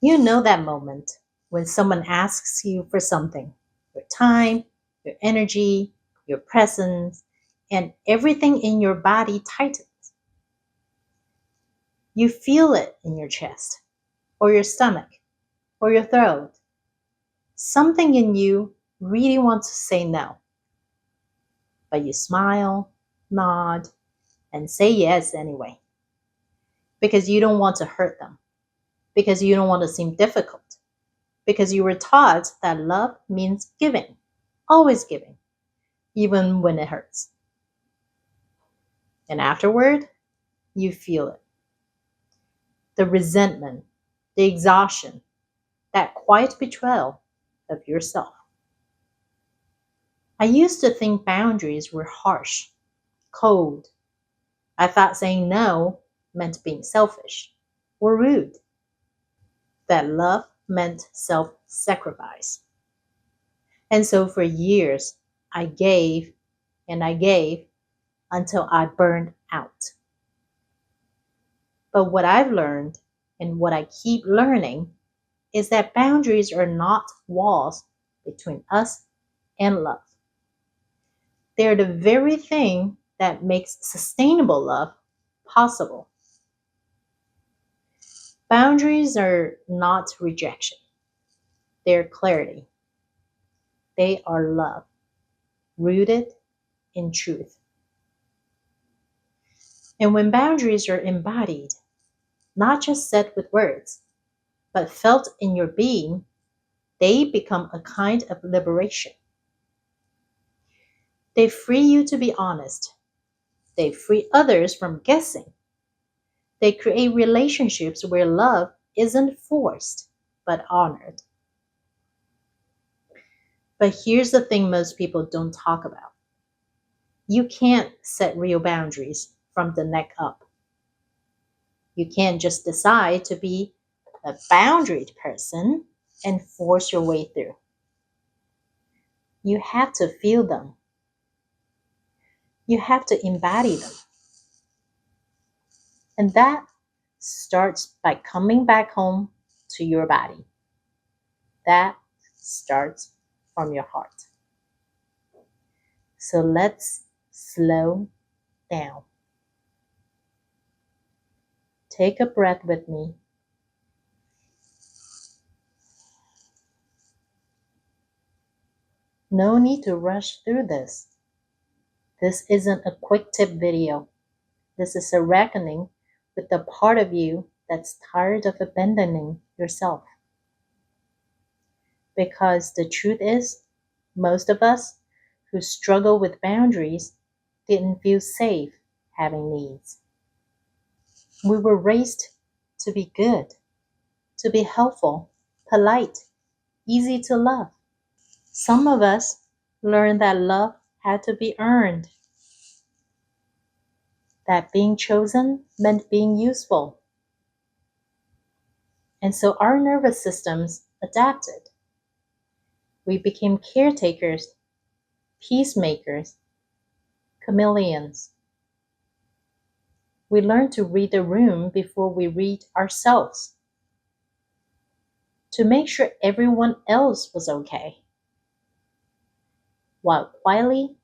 You know that moment when someone asks you for something, your time, your energy, your presence, and everything in your body tightens. You feel it in your chest, or your stomach, or your throat. Something in you really wants to say no, but you smile, nod, and say yes anyway, because you don't want to hurt them, because you don't want to seem difficult, because you were taught that love means giving, always giving, even when it hurts. And afterward, you feel it, the resentment, the exhaustion, that quiet betrayal of yourself. I used to think boundaries were harsh, cold. I thought saying no meant being selfish or rude, that love meant self sacrifice. And so for years, I gave and I gave until I burned out. But what I've learned and what I keep learning is that boundaries are not walls between us and love. They're the very thing that makes sustainable love possible. Boundaries are not rejection, they're clarity. They are love, rooted in truth. And when boundaries are embodied, not just said with words, but felt in your being, they become a kind of liberation. They free you to be honest. They free others from guessing. They create relationships where love isn't forced, but honored. But here's the thing most people don't talk about. You can't set real boundaries from the neck up. You can't just decide to be a boundaried person and force your way through. You have to feel them. You have to embody them. And that starts by coming back home to your body. That starts from your heart. So let's slow down. Take a breath with me. No need to rush through this. This isn't a quick tip video. This is a reckoning with the part of you that's tired of abandoning yourself. Because the truth is, most of us who struggle with boundaries didn't feel safe having needs. We were raised to be good, to be helpful, polite, easy to love. Some of us learned that love had to be earned, that being chosen meant being useful. And so our nervous systems adapted. We became caretakers, peacemakers, chameleons. We learned to read the room before we read ourselves, to make sure everyone else was okay, while quietly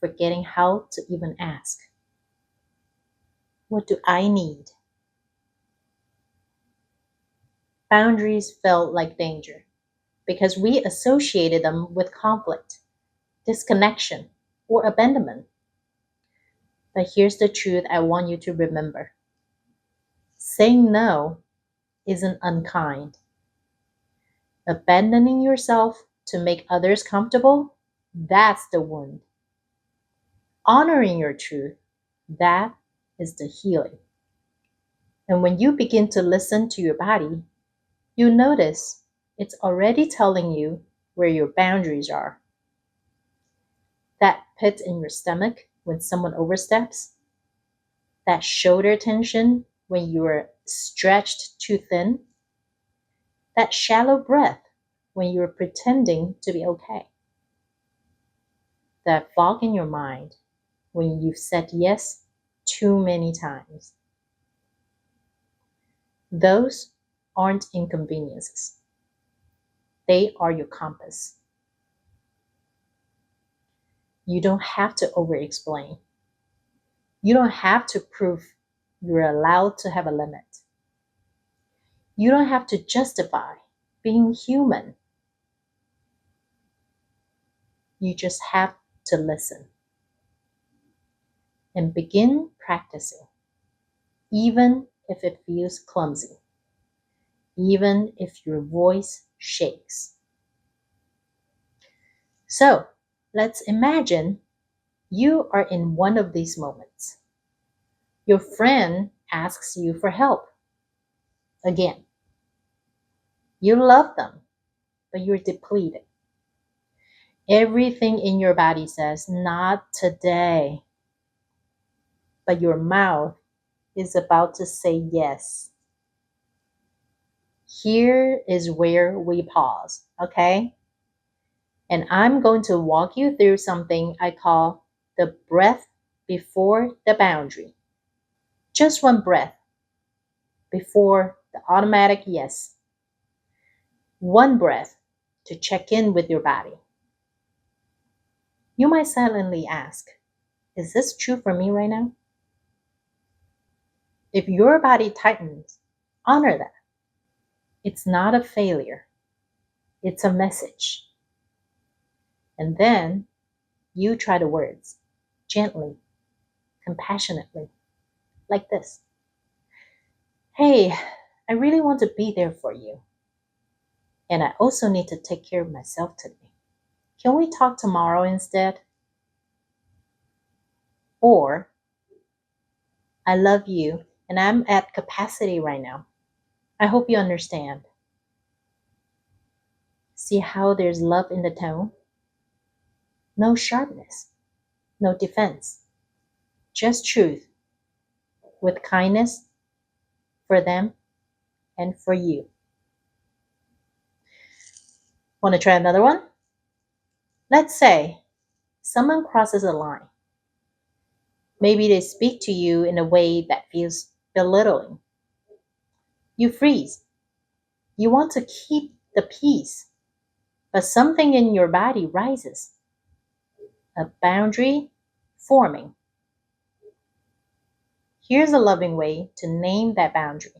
forgetting how to even ask, what do I need? Boundaries felt like danger because we associated them with conflict, disconnection, or abandonment. But here's the truth I want you to remember. Saying no isn't unkind. Abandoning yourself to make others comfortable, that's the wound. Honoring your truth, that is the healing. And when you begin to listen to your body, you notice it's already telling you where your boundaries are. That pit in your stomach when someone oversteps, that shoulder tension when you are stretched too thin, that shallow breath when you're pretending to be okay, that fog in your mind when you've said yes too many times. Those aren't inconveniences. They are your compass. You don't have to over-explain. You don't have to prove you're allowed to have a limit. You don't have to justify being human. You just have to listen and begin practicing, even if it feels clumsy, even if your voice shakes. So let's imagine you are in one of these moments. Your friend asks you for help. Again, you love them, but you're depleted. Everything in your body says, not today. But your mouth is about to say yes. Here is where we pause, okay? And I'm going to walk you through something I call the breath before the boundary. Just one breath before the automatic yes. One breath to check in with your body. You might silently ask, is this true for me right now? If your body tightens, honor that. It's not a failure. It's a message. And then you try the words gently, compassionately, like this. Hey, I really want to be there for you. And I also need to take care of myself today. Can we talk tomorrow instead? Or, I love you and I'm at capacity right now. I hope you understand. See how there's love in the tone? No sharpness, no defense, just truth with kindness for them and for you. Want to try another one? Let's say someone crosses a line. Maybe they speak to you in a way that feels belittling. You freeze. You want to keep the peace, but something in your body rises. A boundary forming. Here's a loving way to name that boundary.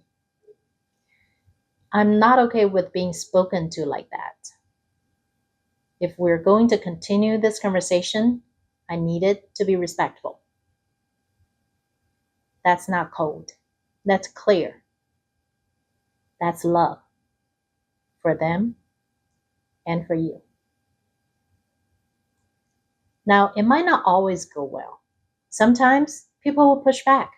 I'm not okay with being spoken to like that. If we're going to continue this conversation, I need it to be respectful. That's not cold. That's clear. That's love for them and for you. Now, it might not always go well. Sometimes people will push back,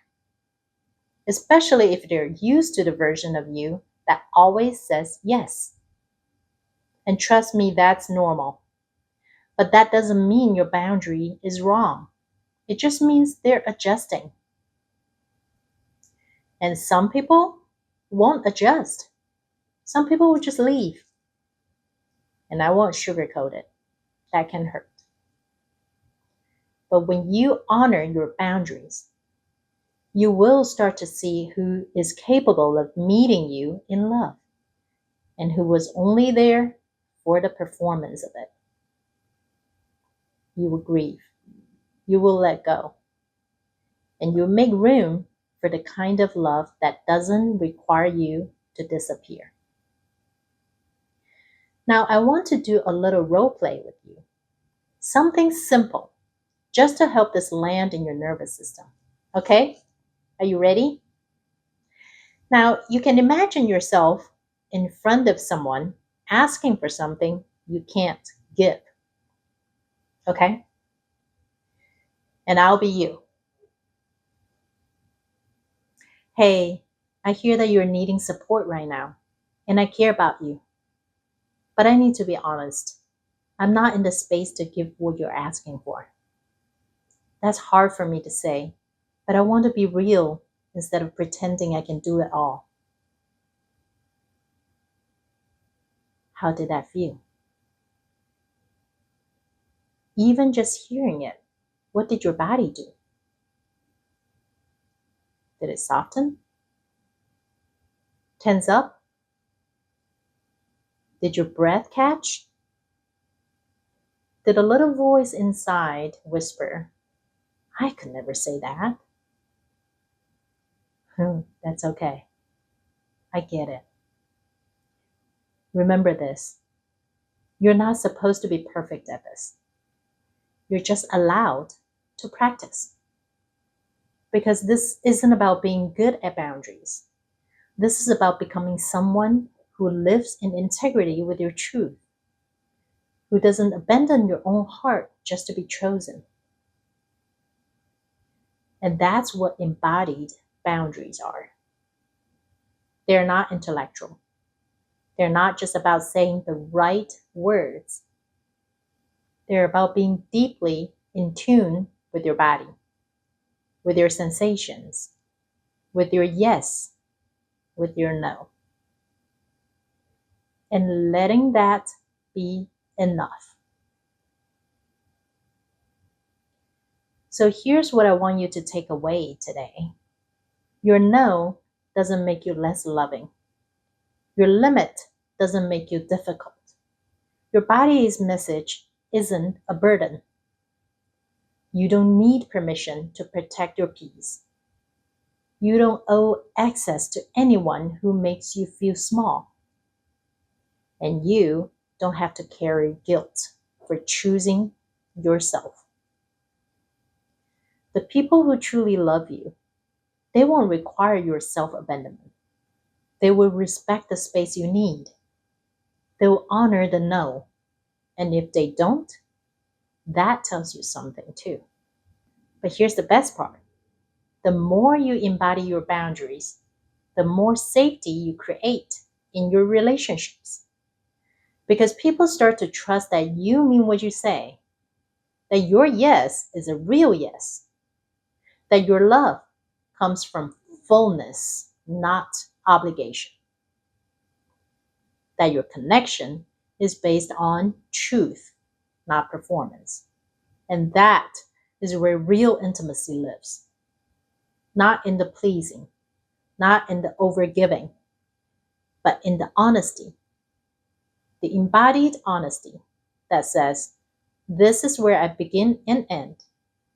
especially if they're used to the version of you that always says yes. And trust me, that's normal. But that doesn't mean your boundary is wrong. It just means they're adjusting. And some people won't adjust. Some people will just leave. And I won't sugarcoat it. That can hurt. But when you honor your boundaries, you will start to see who is capable of meeting you in love and who was only there for the performance of it. You will grieve. You will let go. And you'll make room for the kind of love that doesn't require you to disappear. Now, I want to do a little role play with you. Something simple, just to help this land in your nervous system. Okay? Are you ready? Now, you can imagine yourself in front of someone asking for something you can't give. Okay? And I'll be you. Hey, I hear that you're needing support right now, and I care about you. But I need to be honest. I'm not in the space to give what you're asking for. That's hard for me to say, but I want to be real instead of pretending I can do it all. How did that feel? Even just hearing it, what did your body do? Did it soften? Tense up? Did your breath catch? Did a little voice inside whisper, I could never say that? That's okay. I get it. Remember this. You're not supposed to be perfect at this. You're just allowed to practice. Because this isn't about being good at boundaries. This is about becoming someone who lives in integrity with your truth, who doesn't abandon your own heart just to be chosen. And that's what embodied boundaries are. They're not intellectual. They're not just about saying the right words. They're about being deeply in tune with your body, with your sensations, with your yes, with your no. And letting that be enough. So here's what I want you to take away today. Your no doesn't make you less loving. Your limit doesn't make you difficult. Your body's message isn't a burden. You don't need permission to protect your peace. You don't owe access to anyone who makes you feel small. And you don't have to carry guilt for choosing yourself. The people who truly love you, they won't require your self-abandonment. They will respect the space you need. They will honor the no. And if they don't, that tells you something too. But here's the best part. The more you embody your boundaries, the more safety you create in your relationships. Because people start to trust that you mean what you say, that your yes is a real yes, that your love comes from fullness, not obligation, that your connection is based on truth, not performance. And that is where real intimacy lives. Not in the pleasing, not in the overgiving, but in the honesty. The embodied honesty that says, this is where I begin and end,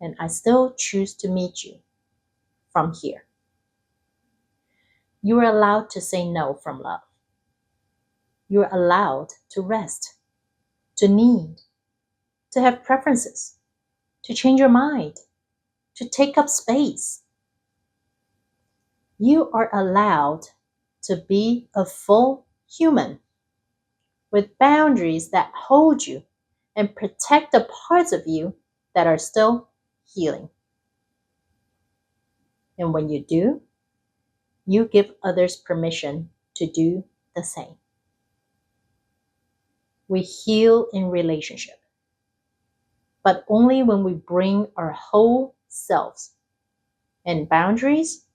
and I still choose to meet you from here. You are allowed to say no from love. You are allowed to rest, to need, to have preferences, to change your mind, to take up space. You are allowed to be a full human with boundaries that hold you and protect the parts of you that are still healing. And when you do, you give others permission to do the same. We heal in relationship, but only when we bring our whole selves. And boundaries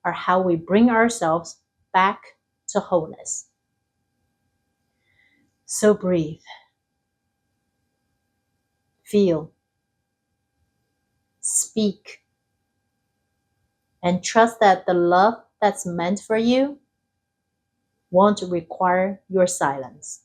are how we bring ourselves back to wholeness. So breathe, feel, speak, and trust that the love that's meant for you won't require your silence.